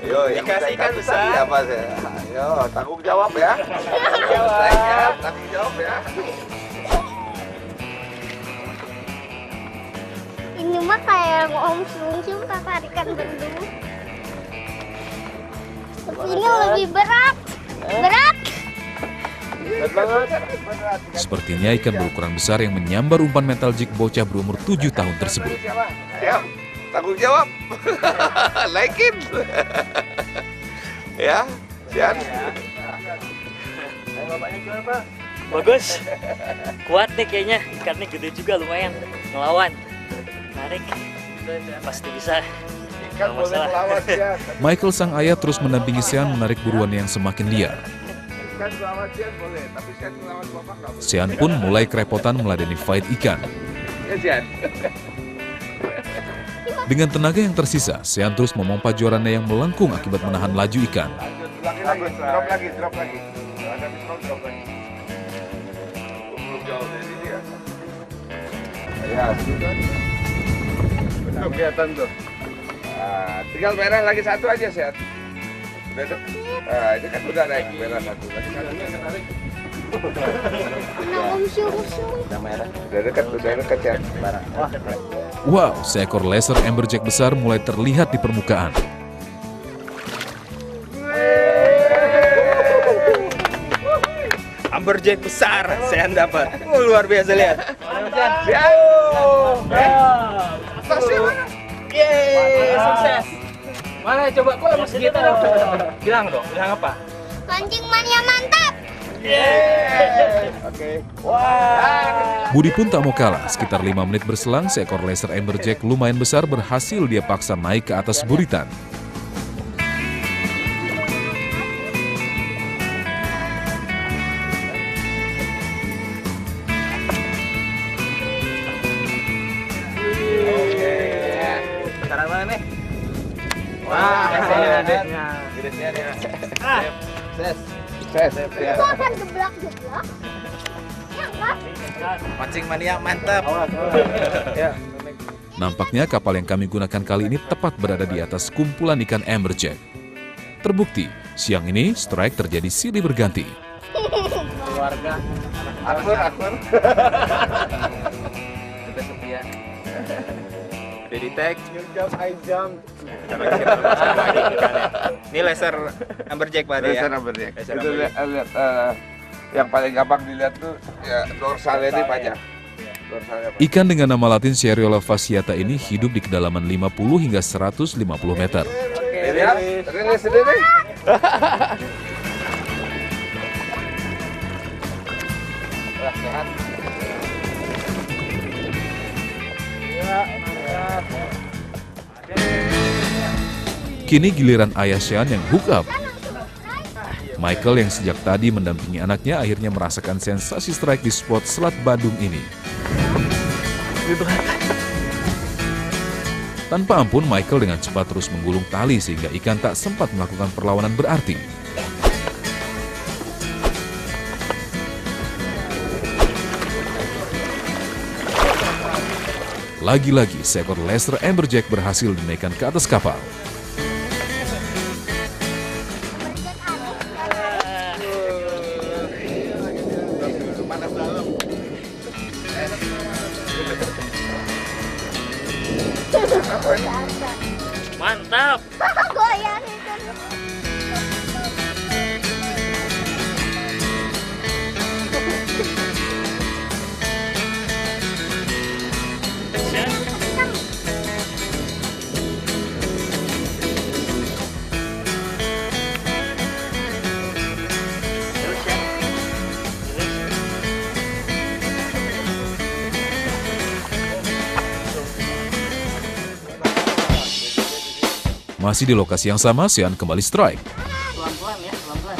Yo, yang Dikasih ikan besar. Siapa sih? Yo, tanggung jawab ya. Tanggung jawab ya. Ini mah kayak Om Sung kakak ikan bendung. Tapi ini lebih berat. Berat. Sepertinya ikan berukuran besar yang menyambar umpan metal jig bocah berumur 7 tahun tersebut. Siap, tanggung jawab. Naikin. Ya, siap. Bapaknya gimana, Pak? Bagus. Kuat nih kayaknya. Ikannya gede juga lumayan. Ngelawan. Menarik. Pasti bisa. Ikan boleh melawan Sian. Michael sang ayah terus mendampingi Sean menarik buruan yang semakin liar. Ikan melawan Sian boleh, tapi Sian melawan bapak nggak boleh. Sean pun mulai kerepotan meladeni fight ikan. Ya Sian. Dengan tenaga yang tersisa, Sean terus memompa jorannya yang melengkung akibat menahan laju ikan. Lanjut, drop lagi. Ada diskon, drop lagi. Belum jauh dari sini ya. Ya, sudah. Belum kelihatan tuh. Nah, tinggal merah lagi satu aja, Sian. Udah tuh. Nah, ini kan udah naik merah satu. Lagi satunya kenarik. Mana Om Sung. Udah merah. Udah dekat Sian. Wah. Wow, seekor laser amberjack besar mulai terlihat di permukaan. Amberjack besar. Saya dapat. Luar biasa lihat. Ya. Yeay, sukses. Mana coba kok harus kita dong. Bilang dong, bilang apa? Pancing mania mantap. Oke. Wah. Budi pun tak mau kalah. Sekitar 5 menit berselang, seekor laser amberjack lumayan besar berhasil dia paksa naik ke atas buritan. Sekarang mana nih? Wah, gedenya. Ses. Itu akan geblak-geblak. Ya enggak? Pancing mania mantap. Ya. Nampaknya kapal yang kami gunakan kali ini tepat berada di atas kumpulan ikan amberjack. Terbukti, siang ini strike terjadi silih berganti. Keluarga. Akur. Kita setia. Udah di tag. I jump. Ini laser amberjack Pak Laser ya. amberjack. Laser Itu amberjack. lihat yang paling gampang dilihat tuh ya dorsalnya ini panjang. Dorsalnya panjang. Ikan dengan nama latin Seriola fasciata ini hidup di kedalaman 50 hingga 150 meter. Lihat, rilis sendiri. Sehat. Kini giliran ayah Sean yang hook up. Michael yang sejak tadi mendampingi anaknya akhirnya merasakan sensasi strike di spot Selat Badung ini. Tanpa ampun, Michael dengan cepat terus menggulung tali sehingga ikan tak sempat melakukan perlawanan berarti. Lagi-lagi, seekor laser amberjack berhasil dinaikkan ke atas kapal. Mantap. Goyang itu. Masih di lokasi yang sama, Sean kembali strike. Pelan-pelan ya, pelan-pelan.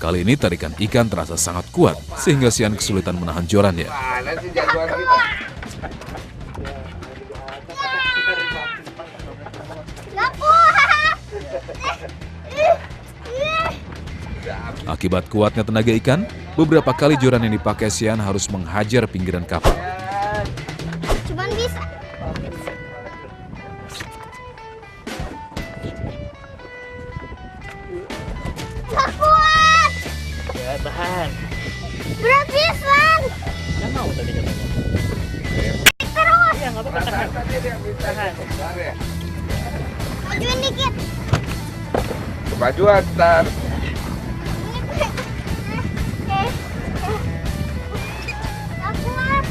Kali ini tarikan ikan terasa sangat kuat, sehingga Sean kesulitan menahan jorannya. Mana sih jagoan kita? Akibat kuatnya tenaga ikan, Beberapa kali joran yang dipakai Xian harus menghajar pinggiran kapal. Cuman bisa. Gak kuat. Ya, tahan. Berat pisan. Nggak mau tadi katanya. Terus. Iya, nggak apa-apa, tahan. Tahan. Majuin dikit. Kemajuan, ntar. Gak kuat.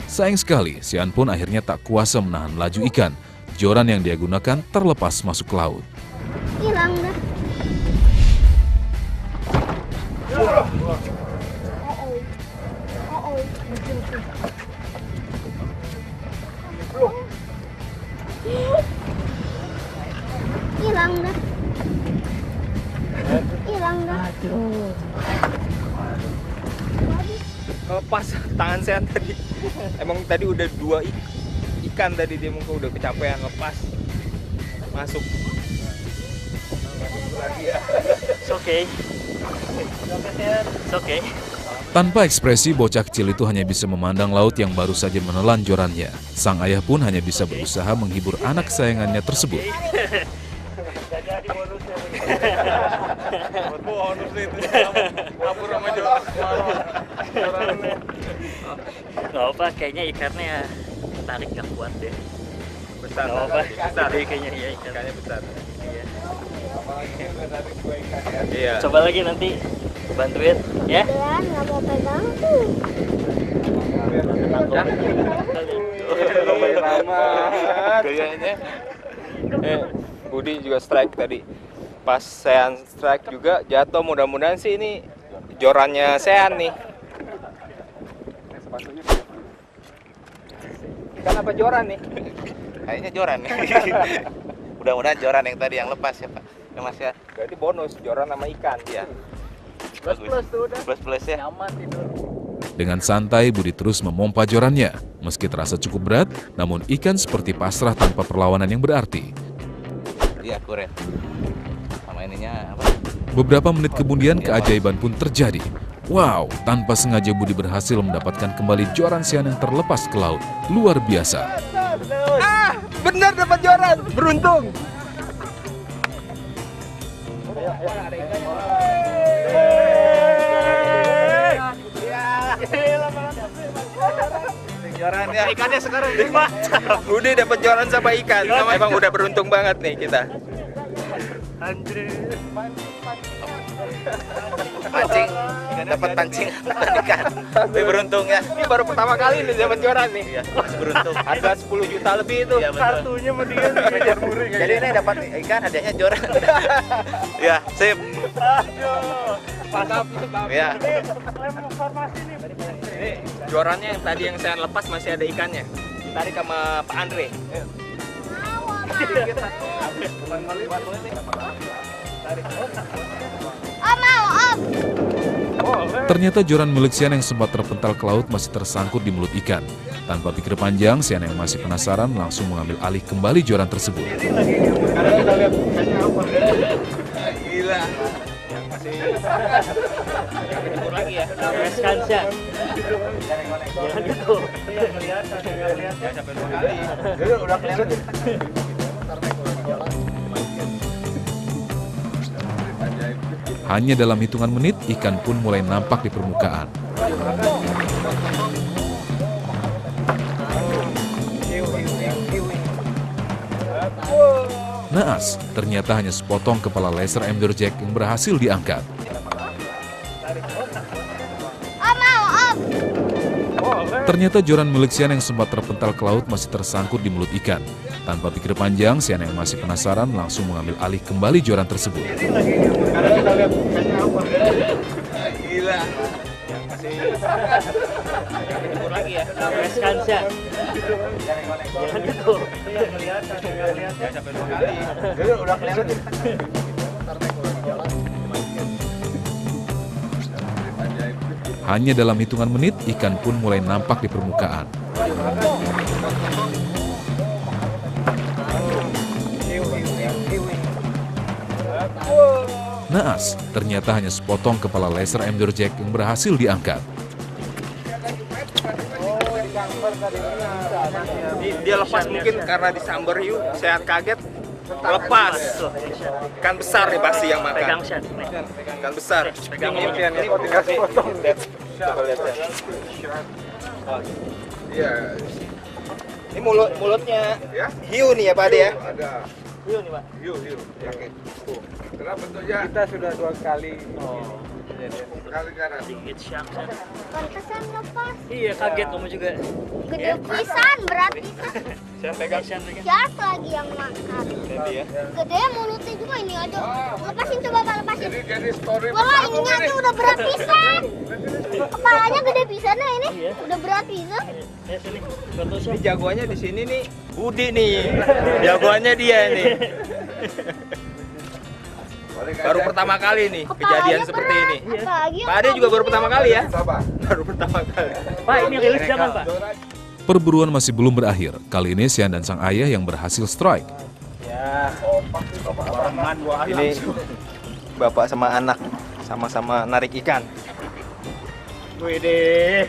Sayang sekali, Xian pun akhirnya tak kuasa menahan laju ikan. Joran yang dia gunakan terlepas masuk ke laut. Hilang dah. Hilang dah. Hilang dah. Pas tangan saya tadi. Emang tadi udah 2 ikan tadi, dia mungkin udah kecapean, lepas masuk. It's okay. It's okay. Tanpa ekspresi, bocah kecil itu hanya bisa memandang laut yang baru saja menelan jorannya. Sang ayah pun hanya bisa berusaha menghibur anak kesayangannya tersebut. Nggak apa, kayaknya ikannya tarik nggak kuat deh. Besar, Nggak apa, besar. gede kayaknya ya ikannya. Ikannya besar. Iya. Iya. Coba lagi nanti bantuin ya. Beneran gak mau pegang tuh. Gayanya. Budi juga strike tadi. Pas Sean strike juga jatuh, mudah-mudahan sih ini jorannya Sean nih. Ikan apa joran nih? Kayaknya joran nih. Mudah-mudahan joran yang tadi yang lepas ya Pak. Ya Mas ya. Berarti bonus joran sama ikan ya. Plus tuh udah. Plus ya. Nyaman tidur. Dengan santai, Budi terus memompa jorannya. Meski terasa cukup berat, namun ikan seperti pasrah tanpa perlawanan yang berarti. Iya kuret. Sama ininya apa? Beberapa menit kemudian, keajaiban pun terjadi. Wow, tanpa sengaja Budi berhasil mendapatkan kembali joran Xian yang terlepas ke laut. Luar biasa. Bener dapat joran, beruntung. Joran ya. Ikannya sekarang udah dapat joran sama ikan. Emang udah beruntung banget nih kita. Pancing. Dapat pancing ikan. Tapi beruntung ya. Ini baru pertama kali nih dapat joran nih. Iya, beruntung. Harga 10 juta lebih itu. Iya, betul. Kartunya mendingan dikejar muring. Jadi ini dapat ikan, hadiahnya joran. Ya, sip. Mantap itu Pak. Ya. Ini jorannya yang tadi yang saya lepas masih ada ikannya. Ditarik sama Pak Andre. Om mau, Om. Ternyata joran milik Xian yang sempat terpental ke laut masih tersangkut di mulut ikan. Tanpa pikir panjang, Xian yang masih penasaran langsung mengambil alih kembali joran tersebut. Gila. Lagi ya. Reskan Xian. Jangan gitu. Udah kelihatan. Hanya dalam hitungan menit, ikan pun mulai nampak di permukaan. Naas, ternyata hanya sepotong kepala laser amberjack yang berhasil diangkat. Om mau, Om. Ternyata joran milik Xian yang sempat terpental ke laut masih tersangkut di mulut ikan. Tanpa pikir panjang, Xian yang masih penasaran langsung mengambil alih kembali joran tersebut. Gila. Lagi ya. Reskan Xian. Jangan gitu. Udah kelihatan. Hanya dalam hitungan menit, ikan pun mulai nampak di permukaan. Naas, ternyata hanya sepotong kepala laser amberjack yang berhasil diangkat. Dia lepas mungkin karena disambar hiu, Sean kaget, lepas. Ikan besar nih pasti yang makan. Pegang Sean. Ikan besar. Pegang Ini kok dikasih potong. Coba lihat ya. Iya. Ini mulutnya Ya? hiu nih ya Pak Ade ya. Ada. Hiu nih, Pak. Hiu. Yakin. Kenapa bentuknya? Kita sudah 2 kali. Kali kanan. Dikit Sean. Pantesan lepas. Iya, kaget kamu juga. Gede pisan, berat pisan. Saya pegang. Sean pegang. Shark lagi yang makan. Jadi ya. Gede mulutnya juga ini aja. Lepasin coba Pak, lepasin. Jadi story Wah, ininya aja udah berat pisan. Kepalanya gede pisan nah ini. Iya. Udah berat pisan. Ya sini. Foto Ini Sean. jagoannya di sini nih. Budi nih. Jagoannya dia nih. Baru pertama kali nih kejadian Kepalanya seperti berat. ini. Apalagi yang Pak Ade juga baru pertama kali ya? Sabar. Baru pertama kali. Pak, ini rilis jangan, Pak. Perburuan masih belum berakhir. Kali ini Sean dan sang ayah yang berhasil strike. Ya, ini bapak sama anak sama-sama narik ikan. Wih deh.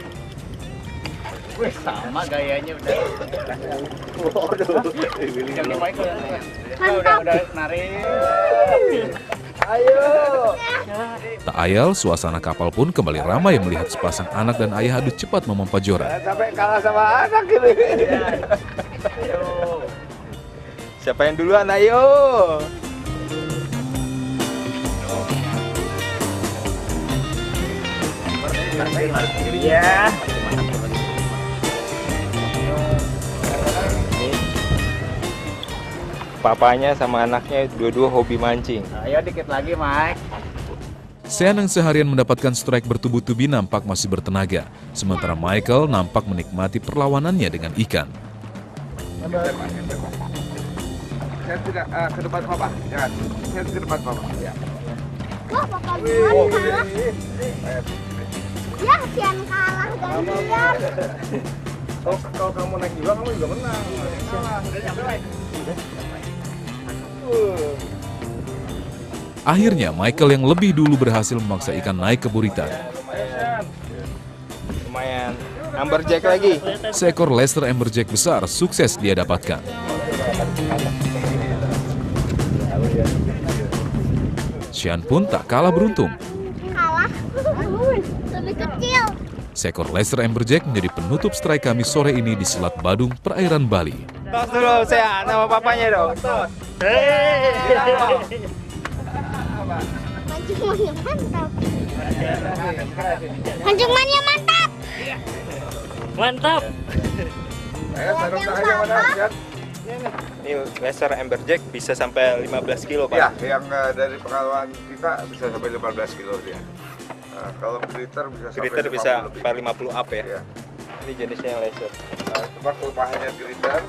Wih, sama gayanya udah. Yang Michael. Mantap. Udah narik. Tak ayal, suasana kapal pun kembali ramai melihat sepasang anak dan ayah adu cepat memompa joran. Sampai kalah sama anak ini. Siapa yang duluan? Ayo. Iya. Papanya sama anaknya dua-dua hobi mancing. Ayo dikit lagi, Mike. Sean yang seharian mendapatkan strike bertubi-tubi nampak masih bertenaga, sementara Michael nampak menikmati perlawanannya dengan ikan. Saya tidak ke depan Papa. Jangan. Saya ke depan Papa. Ya. Wah, Papa duluan kalah. Ya, Sian kalah gantian. Kalau kamu naik juga, kamu juga menang. Akhirnya Michael yang lebih dulu berhasil memaksa ikan naik ke buritan. Lumayan. Amberjack lagi. Seekor laser amberjack besar sukses dia dapatkan. Sean pun tak kalah beruntung. Kalah. Lebih kecil. Seekor laser amberjack menjadi penutup strike kami sore ini di Selat Badung, perairan Bali. Tos dulu saya nama papanya dong. Tos. Mancungannya mantap. Mancungannya mantap. Mantap. Ayo, sarung tangannya mana? Lihat. Ini laser amberjack bisa sampai 15 kilo Pak. Ya, yang dari pengalaman kita bisa sampai 15 kilo dia. Kalau glitter bisa sampai Glitter 50 bisa lebih. sampai 50 up ya. Iya. Ini jenisnya laser. Cuma kelemahannya glitter,